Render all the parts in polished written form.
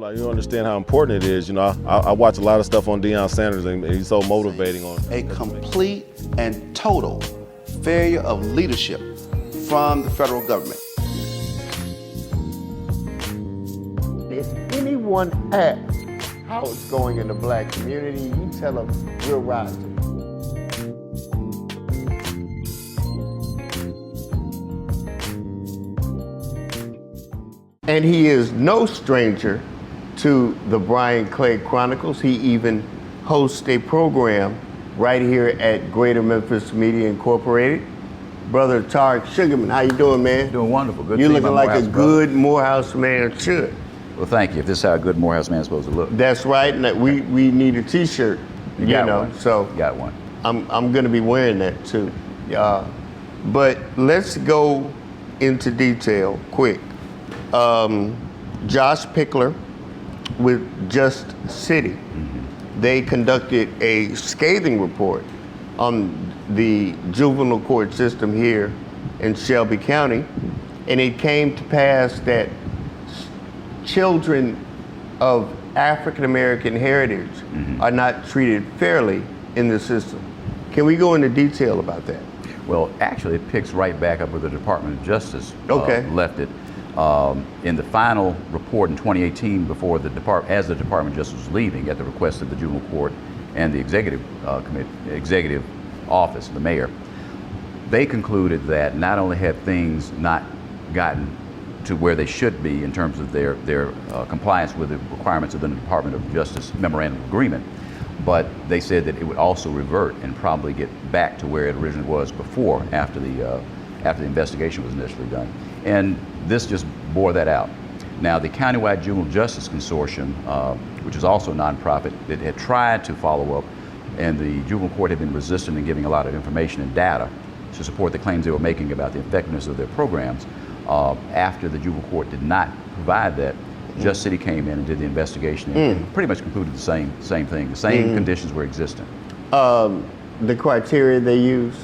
Like, you understand how important it is. You know, I watch a lot of stuff on Deion Sanders, and he's so motivating on a complete and total failure of leadership from the federal government. If anyone asks how it's going in the black community, you tell them we're rising. And he is no stranger to the Brian Clay Chronicles. He even hosts a program right here at Greater Memphis Media Incorporated. Brother Tarik Sugarmon, how you doing, man? Doing wonderful. Good. You're to see looking my like a Morehouse good Morehouse man should. Well, thank you. If this is how a good Morehouse man is supposed to look. That's right, and that we need a T-shirt. You got one. So got one. I'm gonna be wearing that too. But let's go into detail quick. Josh Pickler with Just City, they conducted a scathing report on the juvenile court system here in Shelby County, and it came to pass that children of African American heritage are not treated fairly in the system. Can we go into detail about that? Well, actually, it picks right back up where the Department of Justice left it. In the final report in 2018, before as the Department of Justice was leaving, at the request of the Juvenile Court and the executive office, the mayor, they concluded that not only have things not gotten to where they should be in terms of their compliance with the requirements of the Department of Justice Memorandum of Agreement, but they said that it would also revert and probably get back to where it originally was before, after the investigation was initially done. And this just bore that out. Now, the Countywide Juvenile Justice Consortium, which is also a nonprofit, that had tried to follow up, and the Juvenile Court had been resistant in giving a lot of information and data to support the claims they were making about the effectiveness of their programs. After the Juvenile Court did not provide that, Just City came in and did the investigation and pretty much concluded the same thing. The same conditions were existent. The criteria they used,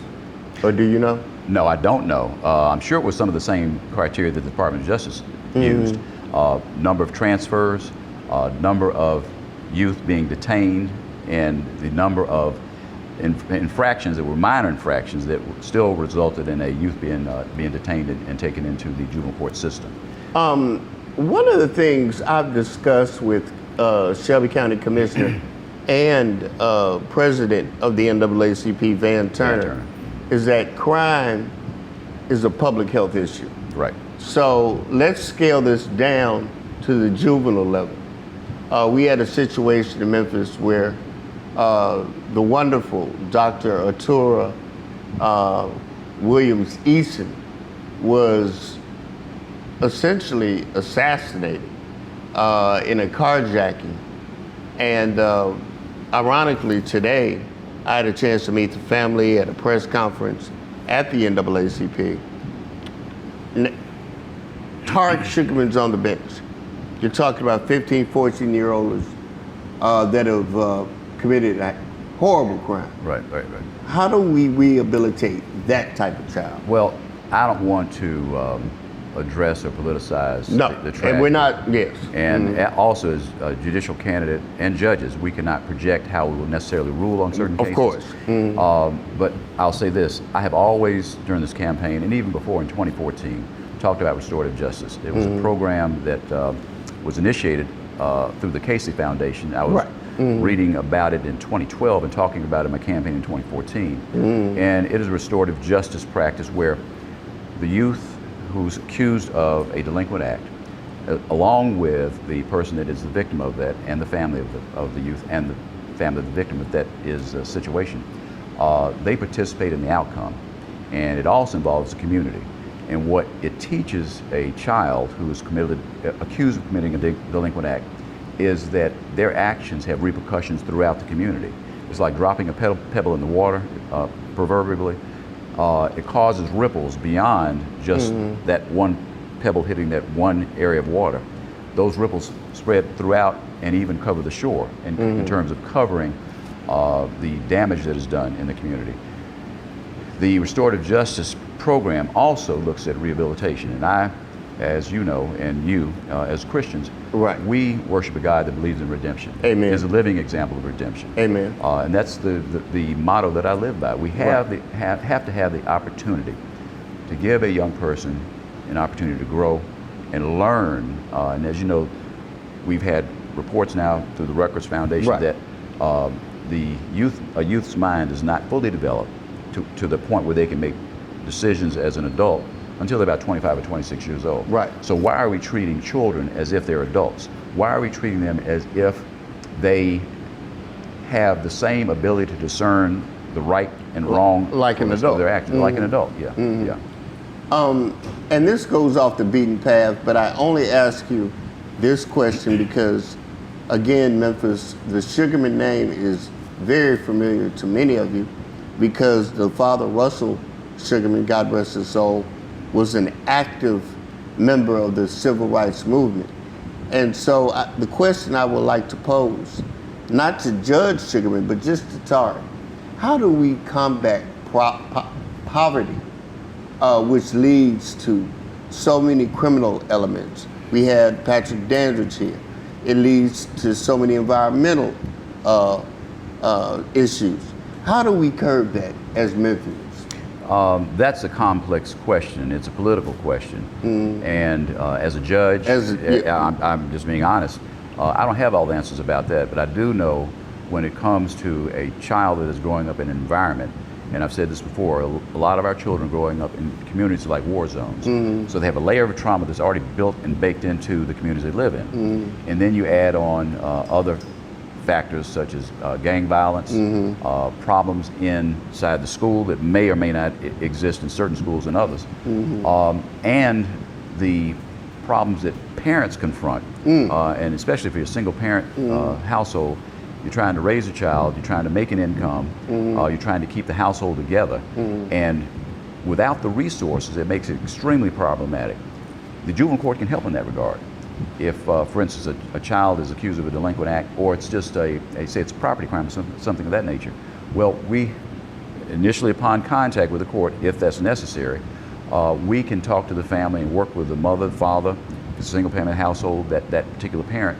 or do you know? No, I don't know. I'm sure it was some of the same criteria that the Department of Justice used. Number of transfers, number of youth being detained, and the number of infractions that were minor infractions that still resulted in a youth being detained and taken into the juvenile court system. One of the things I've discussed with Shelby County Commissioner and President of the NAACP, Van Turner, is that crime is a public health issue. Right. So let's scale this down to the juvenile level. We had a situation in Memphis where the wonderful Dr. Atura Williams Eason was essentially assassinated in a carjacking. And ironically, today, I had a chance to meet the family at a press conference at the NAACP. Tarik Sugarmon's on the bench. You're talking about 15, 14-year-olds that have committed a horrible crime. Right. How do we rehabilitate that type of child? Well, I don't want to address or politicize the tragedy. And we're not, yes. And also, as a judicial candidate and judges, we cannot project how we will necessarily rule on certain cases. Of course. But I'll say this, I have always, during this campaign, and even before in 2014, talked about restorative justice. It was a program that was initiated through the Casey Foundation. I was reading about it in 2012 and talking about it in my campaign in 2014. And it is a restorative justice practice where the youth who's accused of a delinquent act, along with the person that is the victim of that, and the family of the youth and the family of the victim if that is a situation, they participate in the outcome. And it also involves the community. And what it teaches a child who is accused of committing a delinquent act is that their actions have repercussions throughout the community. It's like dropping a pebble in the water, proverbially. It causes ripples beyond just that one pebble hitting that one area of water. Those ripples spread throughout and even cover the shore in terms of covering the damage that is done in the community. The restorative justice program also looks at rehabilitation, and I as you know, and you as Christians, Right. we worship a God that believes in redemption. Amen. Is a living example of redemption. Amen. And that's the motto that I live by. We have have to have the opportunity to give a young person an opportunity to grow and learn. And as you know, we've had reports now through the Rutgers Foundation Right. that a youth's mind is not fully developed to the point where they can make decisions as an adult until they're about 25 or 26 years old. Right. So why are we treating children as if they're adults? Why are we treating them as if they have the same ability to discern the right and wrong Like an of adult. their actions? Like an adult, yeah. Yeah. And this goes off the beaten path, but I only ask you this question because, again, Memphis, the Sugarmon name is very familiar to many of you because the father, Russell Sugarmon, God rest his soul, was an active member of the civil rights movement. And so the question I would like to pose, not to Judge Sugarmon, but just to Tarik, how do we combat poverty, which leads to so many criminal elements? We had Patrick Dandridge here. It leads to so many environmental issues. How do we curb that as Memphians? That's a complex question. It's a political question. And as a judge, I'm just being honest, I don't have all the answers about that, but I do know when it comes to a child that is growing up in an environment, and I've said this before, a lot of our children growing up in communities like war zones. So they have a layer of trauma that's already built and baked into the communities they live in. And then you add on other factors such as gang violence, problems inside the school that may or may not exist in certain schools and others, and the problems that parents confront, and especially if you're a single parent household, you're trying to raise a child, you're trying to make an income, you're trying to keep the household together, and without the resources, it makes it extremely problematic. The juvenile court can help in that regard. If, for instance, a child is accused of a delinquent act, or it's just say it's a property crime, something of that nature, well, we initially, upon contact with the court, if that's necessary, we can talk to the family and work with the mother, the father, if it's a single parent household, that particular parent,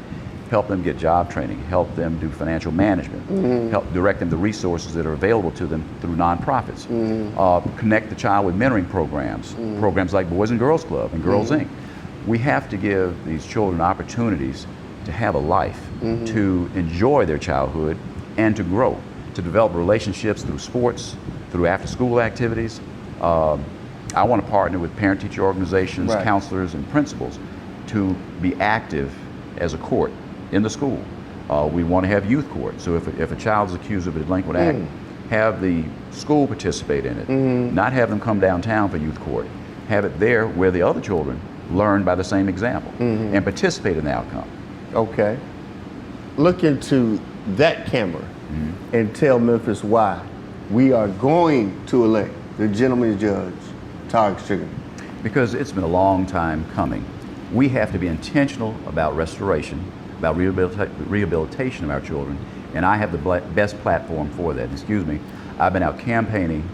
help them get job training, help them do financial management, help direct them to resources that are available to them through nonprofits, connect the child with mentoring programs, programs like Boys and Girls Club and Girls Inc. We have to give these children opportunities to have a life, to enjoy their childhood, and to grow, to develop relationships through sports, through after-school activities. I want to partner with parent-teacher organizations, counselors, and principals to be active as a court in the school. We want to have youth court, so if a child is accused of a delinquent act, have the school participate in it, not have them come downtown for youth court, have it there where the other children learn by the same example and participate in the outcome. Okay. Look into that camera and tell Memphis why we are going to elect the gentleman's judge, Tarik Sugarmon. Because it's been a long time coming. We have to be intentional about restoration, about rehabilitation of our children, and I have the best platform for that. Excuse me, I've been out campaigning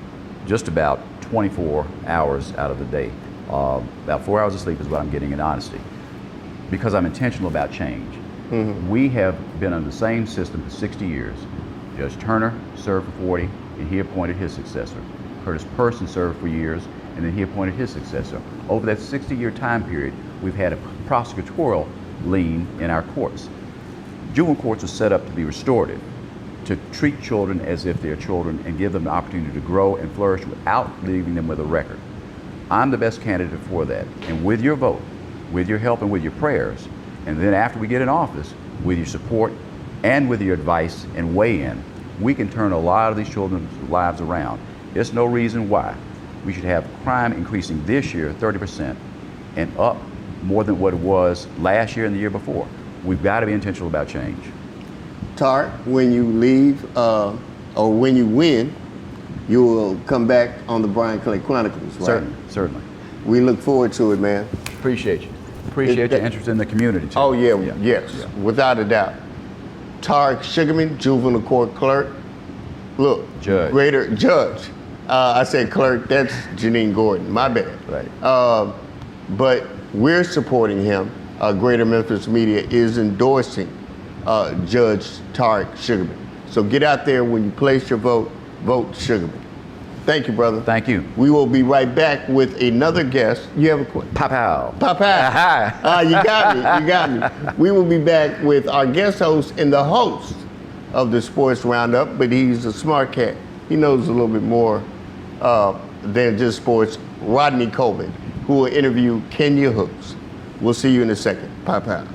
just about 24 hours out of the day. About 4 hours of sleep is what I'm getting in honesty, because I'm intentional about change. We have been under the same system for 60 years. Judge Turner served for 40, and he appointed his successor. Curtis Person served for years, and then he appointed his successor. Over that 60-year time period, we've had a prosecutorial lean in our courts. Juvenile courts are set up to be restorative, to treat children as if they're children and give them the opportunity to grow and flourish without leaving them with a record. I'm the best candidate for that. And with your vote, with your help and with your prayers, and then after we get in office, with your support and with your advice and weigh-in, we can turn a lot of these children's lives around. There's no reason why we should have crime increasing this year 30% and up more than what it was last year and the year before. We've got to be intentional about change. Tarik, when you leave or when you win, you will come back on the Brian Clay Chronicles, right? Certainly. We look forward to it, man. Appreciate you. Appreciate your interest in the community, too. Oh, yes, without a doubt. Tarik Sugarmon, juvenile court clerk. Look, Judge. Greater I said clerk, that's Janine Gordon, my bad. Right. But We're supporting him. Greater Memphis Media is endorsing Judge Tarik Sugarmon. So get out there when you place your vote, vote Sugarmon. Thank you, brother. Thank you. We will be right back with another guest. You have a question? Pow. Papa. You got me. You got me. We will be back with our guest host and the host of the Sports Roundup, but he's a smart cat. He knows a little bit more than just sports. Rodney Coleman, who will interview Kenya Hooks. We'll see you in a second. Papa.